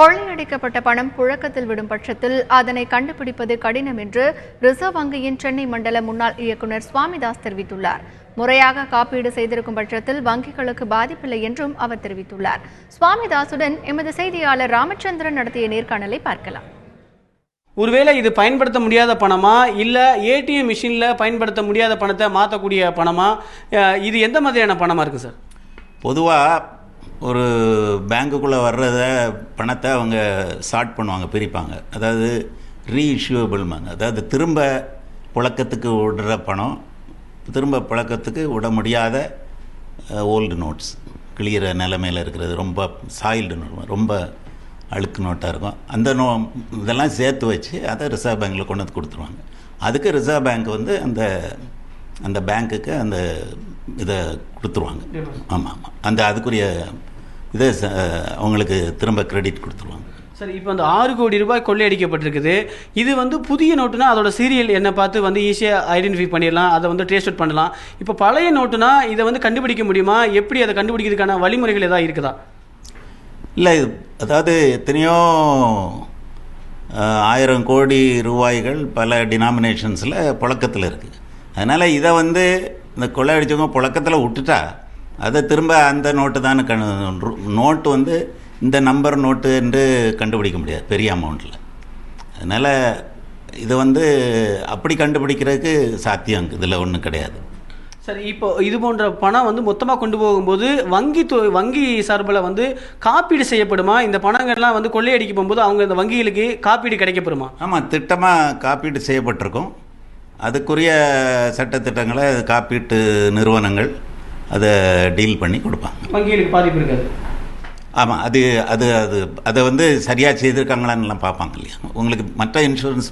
கொள்ளையடிக்கப்பட்ட பணம் புழக்கத்தில் விடும் பட்சத்தில் அதனை கண்டுபிடிப்பது கடினம் என்று ரிசர்வ் வங்கியின் சென்னை மண்டல முன்னாள் இயக்குநர் சுவாமிதாஸ் தெரிவித்துள்ளார். முறையாக காப்பீடு செய்திருக்கும் பட்சத்தில் வங்கிகளுக்கு பாதிப்பில்லை என்றும் அவர் தெரிவித்துள்ளார். சுவாமிதாசுடன் எமது செய்தியாளர் ராமச்சந்திரன் நடத்திய நேர்காணலை பார்க்கலாம். ஒருவேளை இது பயன்படுத்த முடியாத பணமா இல்லை ஏடிஎம் மிஷினில் பயன்படுத்த முடியாத பணத்தை மாற்றக்கூடிய பணமா, இது எந்த மாதிரியான பணமாக இருக்குது சார்? பொதுவாக ஒரு பேங்க்குள்ளே வர்றத பணத்தை அவங்க சார்ட் பண்ணுவாங்க, பிரிப்பாங்க. அதாவது ரீஇஷ்யூபிள்மாங்க, அதாவது திரும்ப புழக்கத்துக்கு விடுற பணம், திரும்ப புழக்கத்துக்கு விட முடியாத ஓல்டு நோட்ஸ், கிளியிற நிலைமையில் இருக்கிறது, ரொம்ப சாயில்டு நோட், ரொம்ப அழுக்கு நோட்டாக இருக்கும். அந்த இதெல்லாம் சேர்த்து வச்சு அதை ரிசர்வ் பேங்க்கில் கொண்டு வந்து கொடுத்துருவாங்க. அதுக்கு ரிசர்வ் பேங்க் வந்து அந்த பேங்க்குக்கு அந்த இதை கொடுத்துருவாங்க. ஆமாம், அதுக்குரிய இதை அவங்களுக்கு திரும்ப கிரெடிட் கொடுத்துருவாங்க. சார், இப்போ அந்த 6 கோடி ரூபாய் கொள்ளையடிக்கப்பட்டிருக்குது. இது வந்து புதிய நோட்டுனா அதோட சீரியல் என்ன பார்த்து வந்து ஈஸியாக ஐடென்டிஃபை பண்ணிடலாம், அதை வந்து ட்ரேஸ் அவுட் பண்ணலாம். இப்போ பழைய நோட்டுனா இதை வந்து கண்டுபிடிக்க முடியுமா? எப்படி அதை கண்டுபிடிக்கிறதுக்கான வழிமுறைகள் ஏதாவது இருக்குதா? இல்லை, அதாவது எத்தனையோ 1000 கோடி ரூபாய்கள் பல டினாமினேஷன்ஸில் புழக்கத்தில் இருக்குது. அதனால் இதை வந்து இந்த கொள்ளையடிச்சவங்க புழக்கத்தில் விட்டுட்டா அதை திரும்ப அந்த நோட்டு தான் நோட்டு வந்து இந்த நம்பர் நோட்டு என்று கண்டுபிடிக்க முடியாது பெரிய அமௌண்ட்டில். அதனால் இதை வந்து அப்படி கண்டுபிடிக்கிறதுக்கு சாத்தியம் இதில் ஒன்றும் கிடையாது. சரி, இப்போ இது போன்ற பணம் வந்து மொத்தமாக கொண்டு போகும்போது வங்கி சார்பில் வந்து காப்பீடு செய்யப்படுமா? இந்த பணங்கள்லாம் வந்து கொள்ளையடிக்க போகும்போது அவங்க இந்த வங்கிகளுக்கு காப்பீடு கிடைக்கப்படுமா? ஆமாம், திட்டமாக காப்பீடு செய்யப்பட்டிருக்கும். அதுக்குரிய சட்டத்திட்டங்களை காப்பீட்டு நிறுவனங்கள் அதை டீல் பண்ணி கொடுப்பாங்க. வங்கிகளுக்கு பாதிப்பு இருக்காது. ஆமாம், அதை வந்து சரியாக செய்திருக்காங்களான்னுலாம் பார்ப்பாங்க இல்லையா. உங்களுக்கு மற்ற இன்சூரன்ஸ்